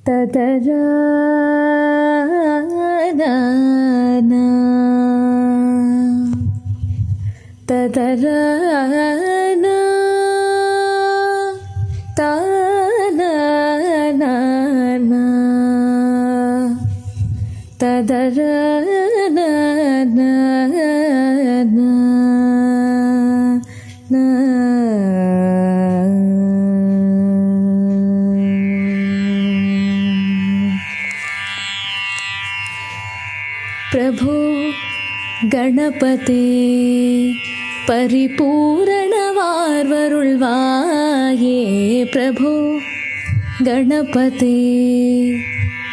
ತತರಾ ತತರಾ ತದರಾ ಪ್ರಭೋ ಗಣಪತಿ ಪರಿಪೂರಣವಾರ್ವರುಳ್ವಾಯೇ ಪ್ರಭೋ ಗಣಪತಿ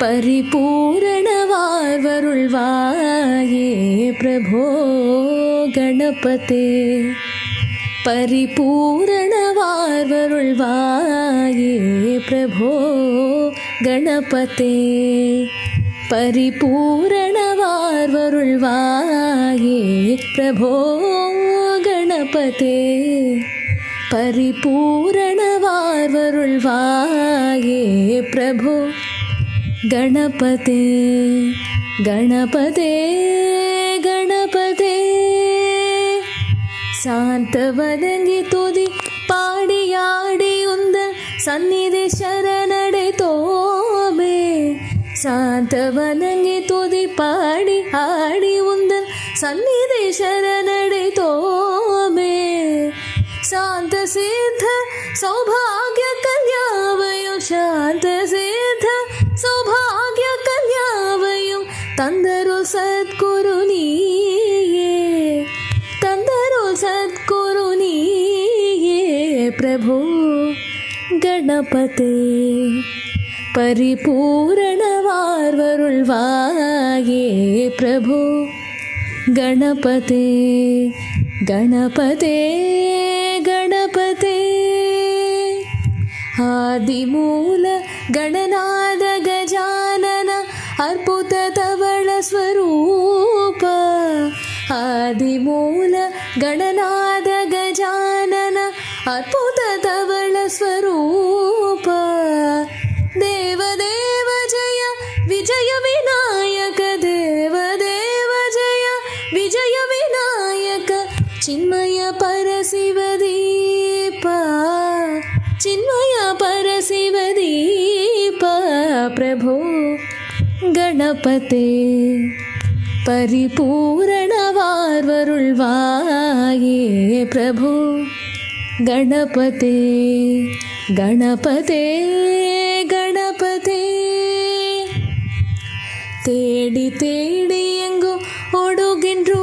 ಪರಿಪೂರಣವಾರ್ವರುಳ್ವಾಯೇ ಪ್ರಭೋ ಗಣಪತಿ ಪರಿಪೂರಣವಾರ್ವರುಳ್ವಾಯೇ ಪ್ರಭೋ ಗಣಪತಿ ಪರಿಪೂರಣವಾರ್ವರುಳ್ವಾಯೇ ಪ್ರಭೋ ಗಣಪತಿ ಪರಿಪೂರಣವಾರ್ವರುಳ್ವಾಯೇ ಪ್ರಭೋ ಗಣಪತಿ ಗಣಪತಿ ಗಣಪತಿ ಸಾಂತವದಂಗಿ ತುದಿ ಪಾಡಿಯಾಡಿ ಉಂದ ಸನ್ನಿಧಿ ಶರಣಡೆ ತೋಬೆ ಸಾಂತವನಂಗಿ ತುದಿ ಪಾಡಿ ಹಾಡಿ ಉಂದನ್ ಸನ್ನಿಧಿ ಶರಣಡೆ ತೋಬೆ ಶಾಂತ ಸಿದ್ಧ ಸೌಭಾಗ್ಯ ಕಲ್ಯಾವಯು ಶಾಂತ ಸಿದ್ಧ ಸೌಭಾಗ್ಯ ಕಲ್ಯಾವಯು ತಂದರು ಸದ್ಗುರು ನೀಯೇ ತಂದರು ಸದ್ಗುರು ನೀಯೇ ಪ್ರಭು ಗಣಪತಿ ಪರಿಪೂರಣವಾರ್ವರುಳ್ವಾಯೇ ಪ್ರಭು ಗಣಪತಿ ಗಣಪತಿ ಗಣಪತಿ ಆದಿಮೂಲ ಗಣನಾದ ಗಜಾನನ ಅರ್ಪುತ ತವಳ ಸ್ವರೂಪ ಆದಿಮೂಲ ಗಣನಾದ ಗಜಾನನ ಅರ್ಪುತ ತವಳ ಸ್ವರೂಪ ದೇವದೇವ ಜಯ ವಿಜಯ ವಿನಾಯಕ ದೇವದೇವ ಜಯ ವಿಜಯ ವಿನಾಯಕ ಚಿನ್ಮಯ ಪರಶಿವದೀಪ ಚಿನ್ಮಯ ಪರಶಿವದೀಪ ಪ್ರಭೋ ಗಣಪತಿ ಪರಿಪೂರಣವಾರ್ವರುಳ್ವಾಯೇ ಪ್ರಭು ಗಣಪತಿ ಗಣಪತಿ ಗಣಪತಿ தேடி தேடி எங்கோ ஓடுகின்றோ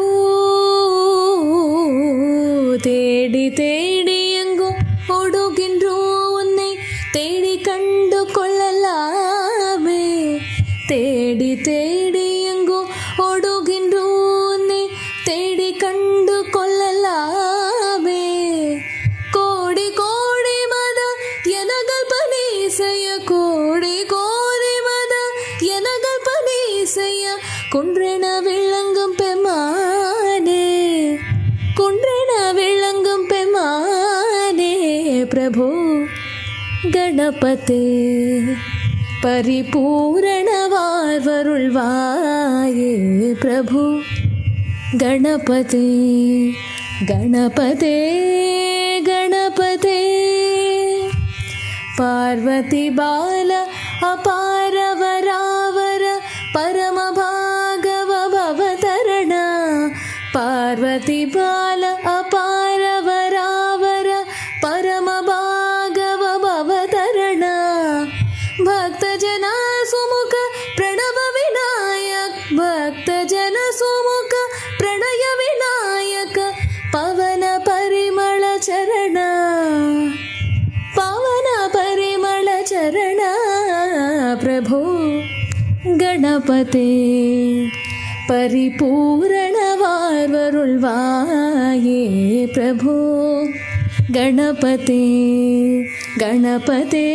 தேடி தேடி எங்கோ ஓடுகின்றோ உன்னை தேடி கண்டு கொள்ளலாமே தேடி தேடி எங்கோ ஓடுகின்றோ உன்னை தேடி கண்டு கொள்ளலாமே கோடி கோடி மத எனகள் பனீசைய கோடி கோடி மத எனகள் பனீசைய குன்றென விளங்கும் பெம்மானே குன்றென விளங்கும் பெம்மானே பிரபு ಗಣಪತಿ ಪರಿಪೂರಣವಾರ್ವರುಳ್ವಾಯೇ ಪ್ರಭು ಗಣಪತಿ ಗಣಪತಿ ಗಣಪತಿ ಪಾರ್ವತಿ ಬಾಲ ಅಪಾರವರಾವರ ಪರಮ ಭಾಗವ ಭವತರಣ ಪಾರ್ವತಿ ಬಾಲ ಅಪಾರವರಾವರ ಪರಮ ಭಾಗವ ಭವತರಣ ಭಕ್ತ ಜನ ಸುಮುಖ ಪ್ರಣವ ವಿನಾಯಕ ಭಕ್ತ ಜನ ಸುಮುಖ ಪ್ರಣಯ ವಿನಾಯಕ ಪವನ ಪರಿಮಳ ಚರಣ ಪವನ ಪರಿಮಳ ಚರಣ ಪ್ರಭು ಗಣಪತಿ ಪರಿಪೂರಣವಾರ್ವರುಳ್ವಾಯೇ ಪ್ರಭು ಗಣಪತಿ ಗಣಪತಿ